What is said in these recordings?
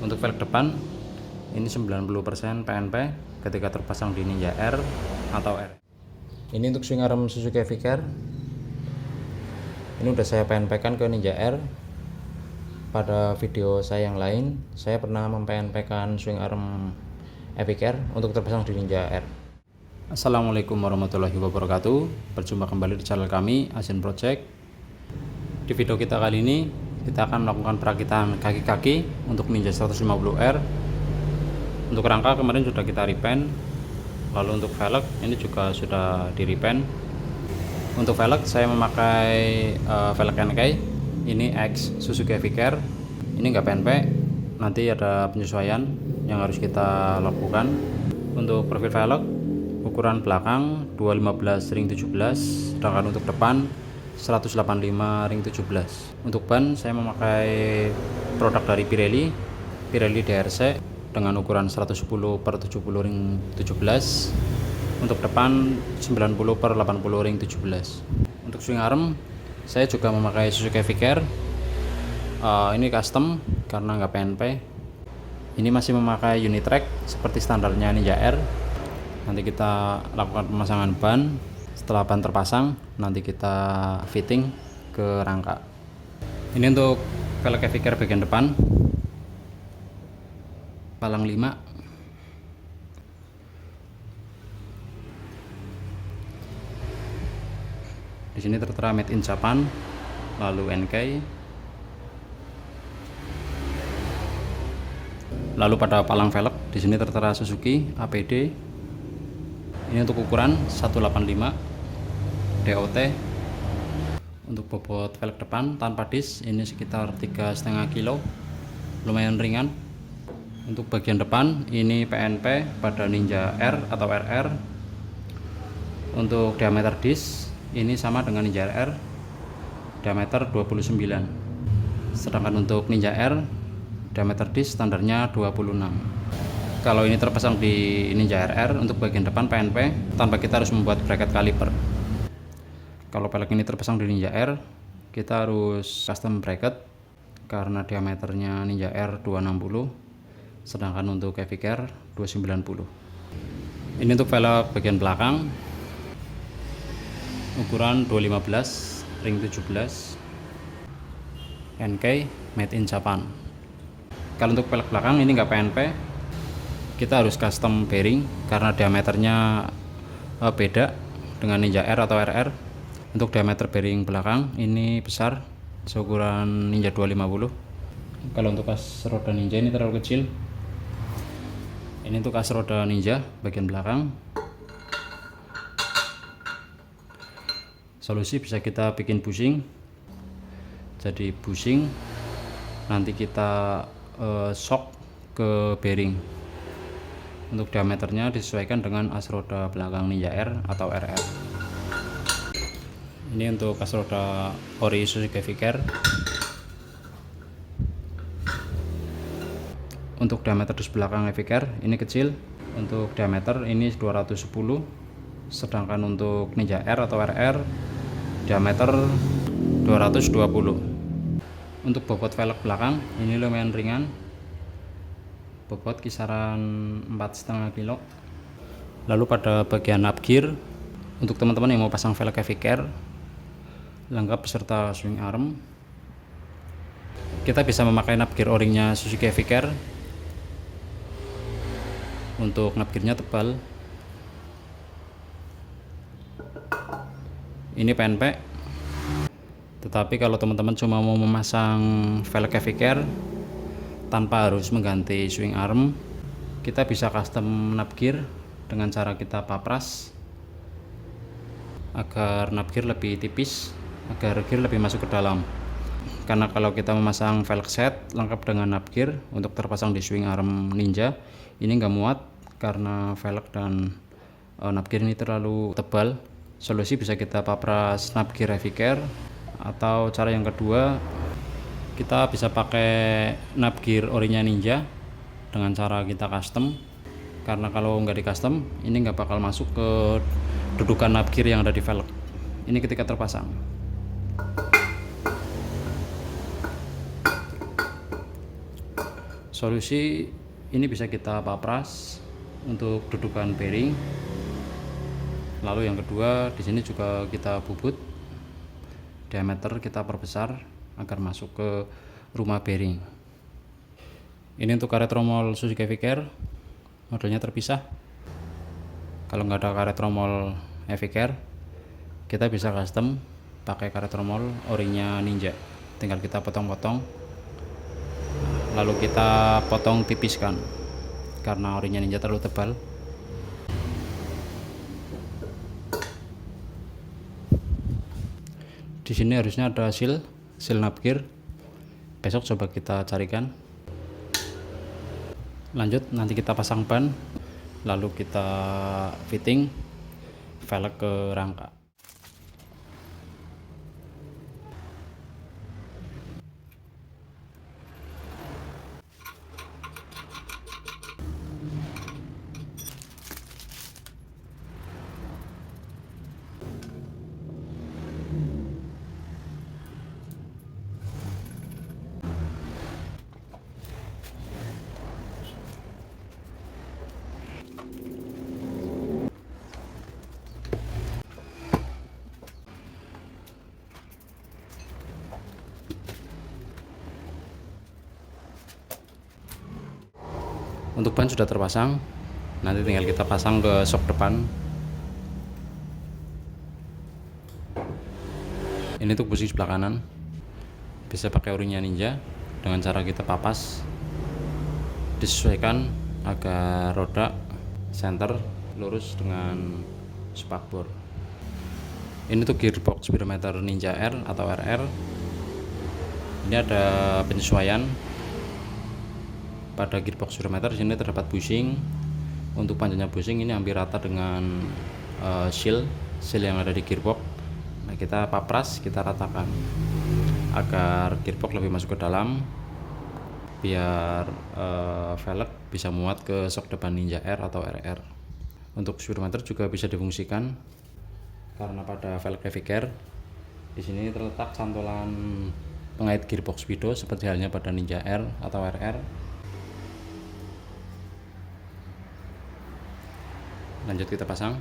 Untuk velg depan ini 90% PNP ketika terpasang di Ninja R atau R. Ini untuk swing arm Suzuki Evicar. Ini udah saya PNP kan ke Ninja R. Pada video saya yang lain, saya pernah memPNP kan swing arm Evicar untuk terpasang di Ninja R. Assalamualaikum warahmatullahi wabarakatuh. Berjumpa kembali di channel kami, Asian Project. Di video kita kali ini, kita akan melakukan perakitan kaki-kaki untuk Ninja 150R. Untuk rangka kemarin sudah kita repaint. Lalu untuk velg ini juga sudah di repaint. Untuk velg saya memakai velg NK. Ini X Suzuki Evicar. Ini enggak PNP. Nanti ada penyesuaian yang harus kita lakukan. Untuk profil velg ukuran belakang 215 ring 17, sedangkan untuk depan 185 ring 17. Untuk ban saya memakai produk dari Pirelli DRC dengan ukuran 110 per 70 ring 17. Untuk depan 90 per 80 ring 17. Untuk swing arm saya juga memakai Suzuki Evicar. Ini custom karena nggak PNP. Ini masih memakai unit track seperti standarnya Ninja R. Nanti kita lakukan pemasangan ban. Setelah ban terpasang, nanti kita fitting ke rangka. Ini untuk velg Evicar bagian depan, palang 5. Di sini tertera Made in Japan, lalu NK. Lalu pada palang velg di sini tertera Suzuki APD. Ini untuk ukuran 185 DOT. Untuk bobot velg depan tanpa disk ini sekitar 3,5 kilo, lumayan ringan. Untuk bagian depan ini PNP pada Ninja R atau RR. Untuk diameter disk ini sama dengan Ninja R, diameter 29. Sedangkan untuk Ninja R diameter disk standarnya 26. Kalau ini terpasang di Ninja RR untuk bagian depan PNP tanpa kita harus membuat bracket kaliper. Kalau velg ini terpasang di Ninja R, kita harus custom bracket karena diameternya Ninja R 260, sedangkan untuk Evicar 290. Ini untuk velg bagian belakang, ukuran 215 ring 17, NK Made in Japan. Kalau untuk velg belakang ini nggak PNP, kita harus custom bearing karena diameternya beda dengan Ninja R atau RR. Untuk diameter bearing belakang ini besar, seukuran Ninja 250. Kalau untuk as roda Ninja ini terlalu kecil. Ini untuk as roda Ninja bagian belakang. Solusi bisa kita bikin bushing. Jadi bushing nanti kita shock ke bearing. Untuk diameternya disesuaikan dengan as roda belakang Ninja R atau RR. Ini untuk as roda ori Suzuki Evicar. Untuk diameter di belakang Evicar ini kecil. Untuk diameter ini 210, sedangkan untuk Ninja R atau RR diameter 220. Untuk bobot velg belakang ini lumayan ringan, bobot kisaran 4,5 kilo. Lalu pada bagian up gear, untuk teman-teman yang mau pasang velg Evicar lengkap beserta swing arm, kita bisa memakai nut gear o-ringnya Suzuki Evicar. Untuk nut gearnya tebal, ini PNP. Tetapi kalau teman-teman cuma mau memasang velg Evicar tanpa harus mengganti swing arm, kita bisa custom nut gear dengan cara kita papras agar nut gear lebih tipis, agar gear lebih masuk ke dalam. Karena kalau kita memasang velg set lengkap dengan nut gear untuk terpasang di swing arm Ninja, ini nggak muat karena velg dan nut gear ini terlalu tebal. Solusi bisa kita papras nut gear Evicar, atau cara yang kedua kita bisa pakai nut gear orinya Ninja dengan cara kita custom. Karena kalau nggak di custom ini nggak bakal masuk ke dudukan nut gear yang ada di velg ini ketika terpasang. Solusi ini bisa kita papras untuk dudukan bearing. Lalu yang kedua, di sini juga kita bubut, diameter kita perbesar agar masuk ke rumah bearing. Ini untuk karet tromol Suzuki Eviker, modelnya terpisah. Kalau nggak ada karet tromol Eviker, kita bisa custom pakai karet tromol orinya Ninja. Tinggal kita potong-potong, lalu kita potong tipiskan karena orinya Ninja terlalu tebal. Di sini harusnya ada seal nabgir. Besok coba kita carikan. Lanjut, nanti kita pasang ban, lalu kita fitting velg ke rangka. Untuk ban sudah terpasang, nanti tinggal kita pasang ke sok depan. Ini untuk busi sebelah kanan, bisa pakai orinya Ninja dengan cara kita papas, disesuaikan agar roda center lurus dengan spakbor. Ini untuk gearbox speedometer Ninja R atau RR. Ini ada penyesuaian pada gearbox speedometer. Di sini terdapat bushing. Untuk panjangnya bushing ini hampir rata dengan seal yang ada di gearbox. Nah, kita papras, kita ratakan agar gearbox lebih masuk ke dalam, biar velg bisa muat ke sok depan Ninja R atau RR. Untuk speedometer juga bisa difungsikan karena pada velg Eviker di sini terletak cantolan pengait gearbox speedo seperti halnya pada Ninja R atau RR. Lanjut kita pasang.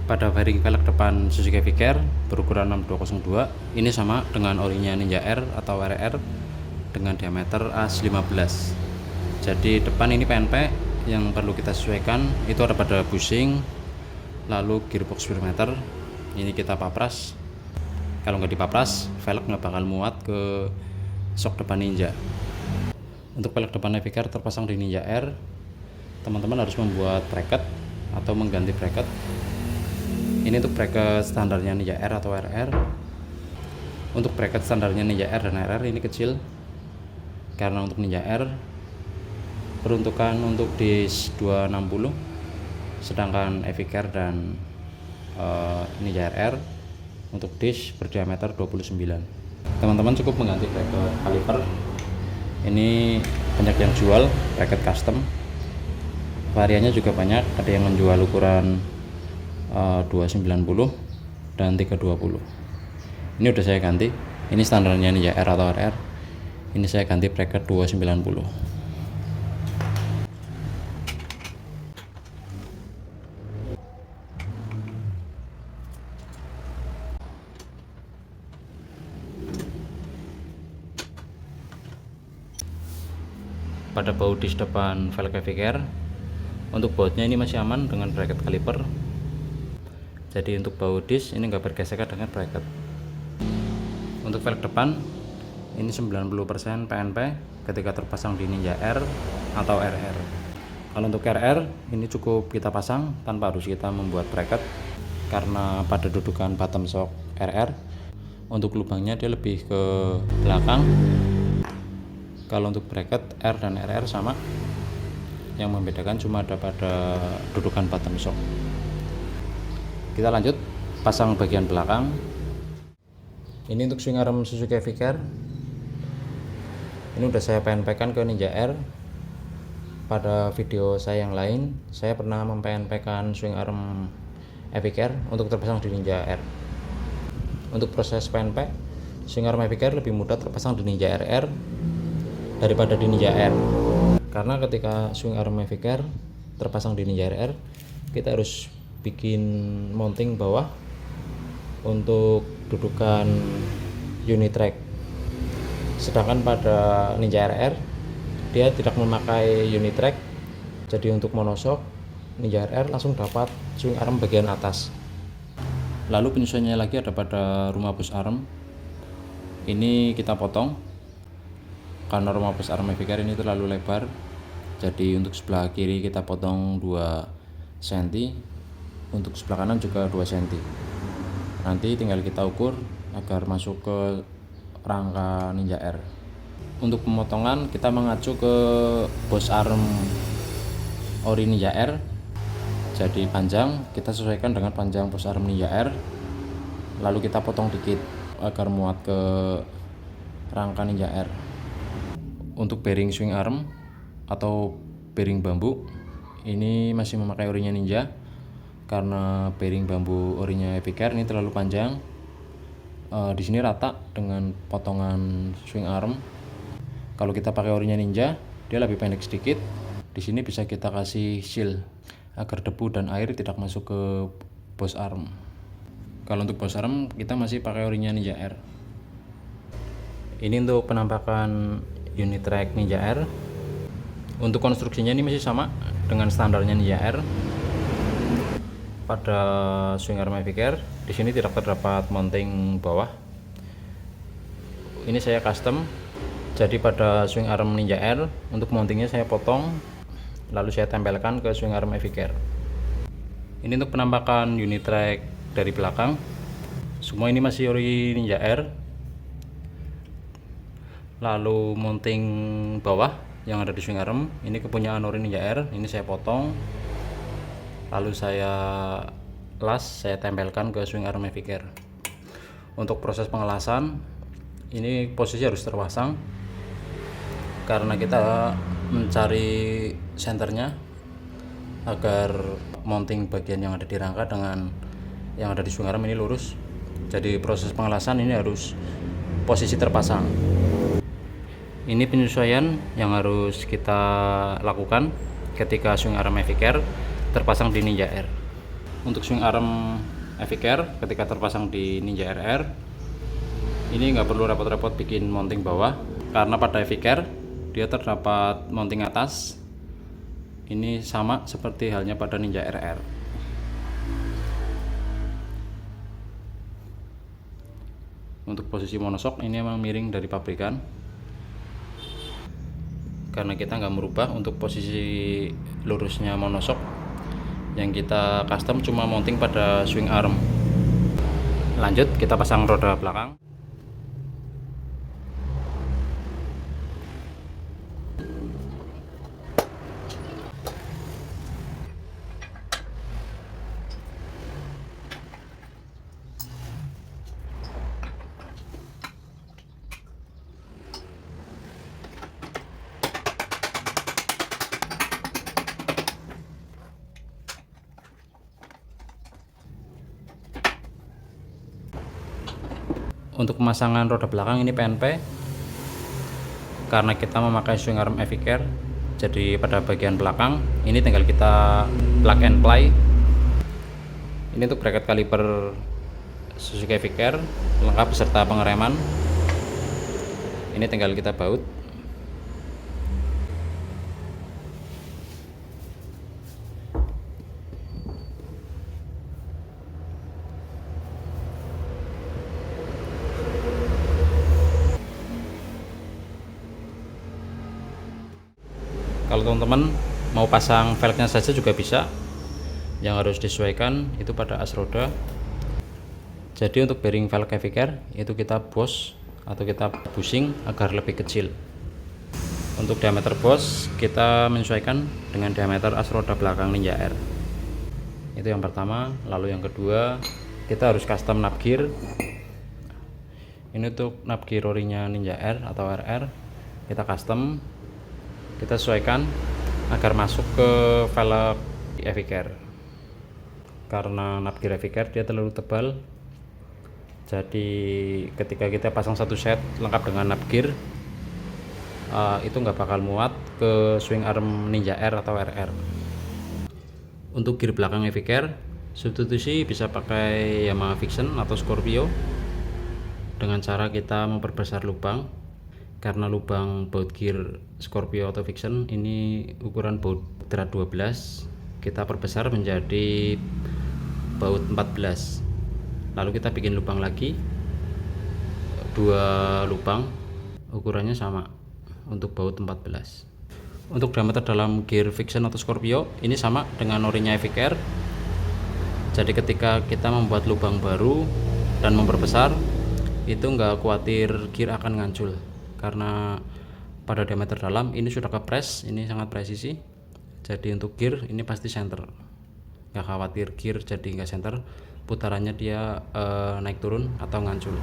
Pada fairing velg depan Suzuki Eviker berukuran 6202, ini sama dengan orinya Ninja R atau RR dengan diameter A15. Jadi depan ini PNP, yang perlu kita sesuaikan itu ada pada bushing, lalu gearbox speedometer ini kita papras. Kalau nggak dipapras, velg nggak bakal muat ke sok depan Ninja. Untuk velg depan Eviker terpasang di Ninja R, teman-teman harus membuat bracket atau mengganti bracket. Ini untuk bracket standarnya Ninja R atau RR. Untuk bracket standarnya Ninja R dan RR ini kecil, karena untuk Ninja R peruntukan untuk disk 260, sedangkan Eviker dan Ninja RR untuk disk berdiameter 29. Teman-teman cukup mengganti bracket kaliper. Ini banyak yang jual bracket custom, variannya juga banyak, ada yang menjual ukuran 290 dan 320. Ini udah saya ganti, ini standarnya Ninja R atau RR. Ini saya ganti bracket 290. Pada baut disk depan velg Eviker, untuk bautnya ini masih aman dengan bracket kaliper. Jadi untuk baut disk ini nggak bergesekan dengan bracket. Untuk velg depan ini 90% PNP ketika terpasang di Ninja R atau RR. Kalau untuk RR ini cukup kita pasang tanpa harus kita membuat bracket, karena pada dudukan bottom shock RR untuk lubangnya dia lebih ke belakang. Kalau untuk bracket R dan RR sama, yang membedakan cuma ada pada dudukan bottom shock. Kita lanjut pasang bagian belakang. Ini untuk swing arm Suzuki Evicar. Ini udah saya PNP-kan ke Ninja R. Pada video saya yang lain, saya pernah memPNP-kan swing arm Evicar untuk terpasang di Ninja R. Untuk proses PNP, swing arm Evicar lebih mudah terpasang di Ninja RR daripada di Ninja R. Karena ketika swing arm Evicar terpasang di Ninja RR, kita harus bikin mounting bawah untuk dudukan unit track. Sedangkan pada Ninja RR dia tidak memakai unit track, jadi untuk monoshock Ninja RR langsung dapat swing arm bagian atas. Lalu penyesuaiannya lagi ada pada rumah push arm. Ini kita potong karena rumah push arm Evicar ini terlalu lebar, jadi untuk sebelah kiri kita potong 2 cm, untuk sebelah kanan juga 2 cm. Nanti tinggal kita ukur agar masuk ke rangka Ninja R. Untuk pemotongan kita mengacu ke push arm ori Ninja R. Jadi panjang kita sesuaikan dengan panjang push arm Ninja R, lalu kita potong dikit agar muat ke rangka Ninja R. Untuk bearing swing arm atau bearing bambu ini masih memakai orinya Ninja, karena bearing bambu orinya Evicar ini terlalu panjang. Di sini rata dengan potongan swing arm. Kalau kita pakai orinya Ninja, dia lebih pendek sedikit. Di sini bisa kita kasih seal agar debu dan air tidak masuk ke push arm. Kalau untuk push arm kita masih pakai orinya Ninja R. Ini untuk penampakan unit track Ninja R. Untuk konstruksinya ini masih sama dengan standarnya Ninja R. Pada swing arm Evicar di sini tidak terdapat mounting bawah. Ini saya custom. Jadi pada swing arm Ninja R untuk mountingnya saya potong, lalu saya tempelkan ke swing arm Evicar. Ini untuk penampakan unit track dari belakang. Semua ini masih ori Ninja R. Lalu mounting bawah yang ada di swing arm ini kepunyaan ori Ninja R. Ini saya potong, lalu saya las, saya tempelkan ke swing arm Evicar. Untuk proses pengelasan ini posisi harus terpasang karena kita mencari senternya agar mounting bagian yang ada di rangka dengan yang ada di swing arm ini lurus. Jadi proses pengelasan ini harus posisi terpasang. Ini penyesuaian yang harus kita lakukan ketika swing arm Evicar terpasang di Ninja R. Untuk swing arm Evicar ketika terpasang di Ninja RR ini nggak perlu repot-repot bikin mounting bawah, karena pada Evicar dia terdapat mounting atas. Ini sama seperti halnya pada Ninja RR. Untuk posisi monoshock ini memang miring dari pabrikan, karena kita nggak merubah untuk posisi lurusnya monoshock. Yang kita custom cuma mounting pada swing arm. Lanjut kita pasang roda belakang. Untuk pemasangan roda belakang ini PNP karena kita memakai swing arm Evicar. Jadi pada bagian belakang ini tinggal kita plug and play. Ini untuk bracket kaliper Suzuki Evicar lengkap beserta pengereman. Ini tinggal kita baut. Kalau teman-teman mau pasang velgnya saja juga bisa. Yang harus disesuaikan itu pada as roda. Jadi untuk bearing velg Evicar itu kita bos atau kita bushing agar lebih kecil. Untuk diameter bos kita menyesuaikan dengan diameter as roda belakang Ninja R. Itu yang pertama. Lalu yang kedua, kita harus custom knob gear. Ini untuk knob gear orinya Ninja R atau RR, kita custom, kita sesuaikan agar masuk ke velg Eviker. Karena knob gear Eviker dia terlalu tebal, jadi ketika kita pasang satu set lengkap dengan knob gear, itu nggak bakal muat ke swing arm Ninja R atau RR. Untuk gear belakang Eviker, substitusi bisa pakai Yamaha Vixion atau Scorpio dengan cara kita memperbesar lubang, karena lubang baut gear Scorpio atau Vixion ini ukuran baut drat 12, kita perbesar menjadi baut 14. Lalu kita bikin lubang lagi, 2 lubang, ukurannya sama untuk baut 14. Untuk diameter dalam gear Vixion atau Scorpio ini sama dengan orinya Eviker. Jadi ketika kita membuat lubang baru dan memperbesar, itu nggak khawatir gear akan ngancul, karena pada diameter dalam ini sudah kepres, ini sangat presisi. Jadi untuk gear ini pasti center, nggak khawatir gear jadi nggak center, putarannya dia naik turun atau ngancul.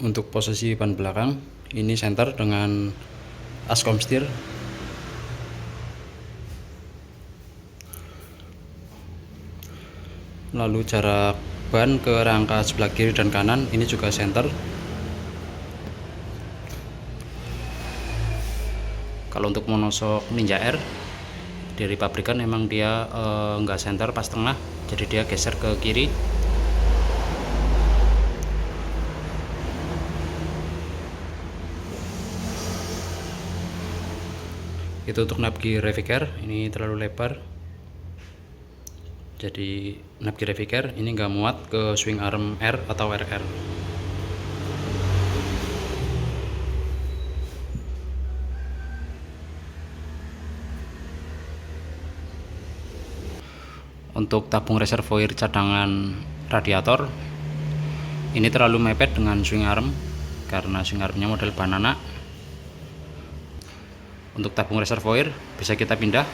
Untuk posisi ban belakang ini center dengan ascom steer. Lalu jarak ban ke rangka sebelah kiri dan kanan ini juga center. Kalau untuk monoshock Ninja R dari pabrikan emang dia nggak center pas tengah, jadi dia geser ke kiri. Itu untuk knob gear Eviker, ini terlalu lebar, jadi knob gear Eviker ini nggak muat ke swing arm R atau RR. Untuk tabung reservoir cadangan radiator ini terlalu mepet dengan swing arm, karena swing armnya model banana. Untuk tabung reservoir bisa kita pindah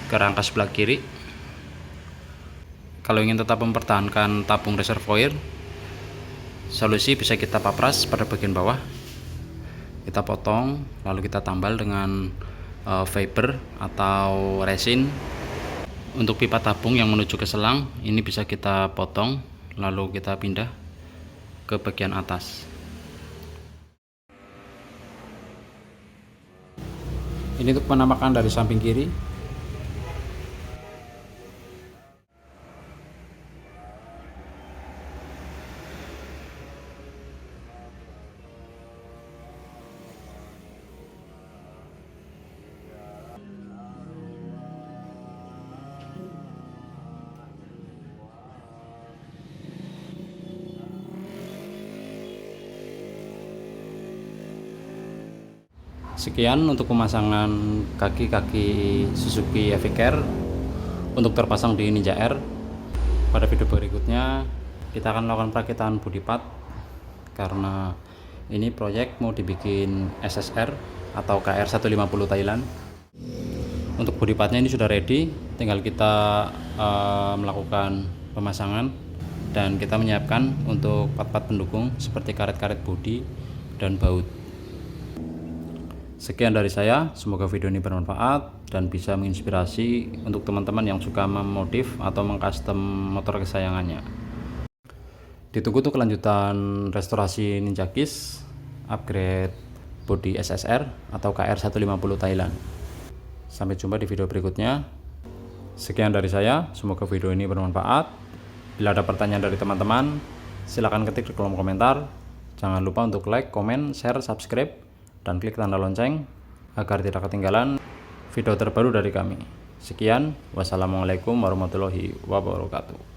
ke rangka sebelah kiri. Kalau ingin tetap mempertahankan tabung reservoir, solusi bisa kita papras pada bagian bawah, kita potong lalu kita tambal dengan fiber atau resin. Untuk pipa tabung yang menuju ke selang ini bisa kita potong lalu kita pindah ke bagian atas. Ini untuk penampakan dari samping kiri. Sekian untuk pemasangan kaki-kaki Suzuki Eviker untuk terpasang di Ninja R. Pada video berikutnya kita akan melakukan perakitan body part, karena ini proyek mau dibikin SSR atau KR 150 Thailand. Untuk body partnya ini sudah ready, tinggal kita melakukan pemasangan dan kita menyiapkan untuk part-part pendukung seperti karet-karet bodi dan baut. Sekian dari saya, semoga video ini bermanfaat dan bisa menginspirasi untuk teman-teman yang suka memodif atau mengcustom motor kesayangannya. Ditunggu untuk kelanjutan restorasi Ninja Kiss, upgrade bodi SSR atau KR 150 Thailand. Sampai jumpa di video berikutnya. Sekian dari saya, semoga video ini bermanfaat. Bila ada pertanyaan dari teman-teman, silakan ketik di kolom komentar. Jangan lupa untuk like, komen, share, subscribe, dan klik tanda lonceng agar tidak ketinggalan video terbaru dari kami. Sekian, wassalamualaikum warahmatullahi wabarakatuh.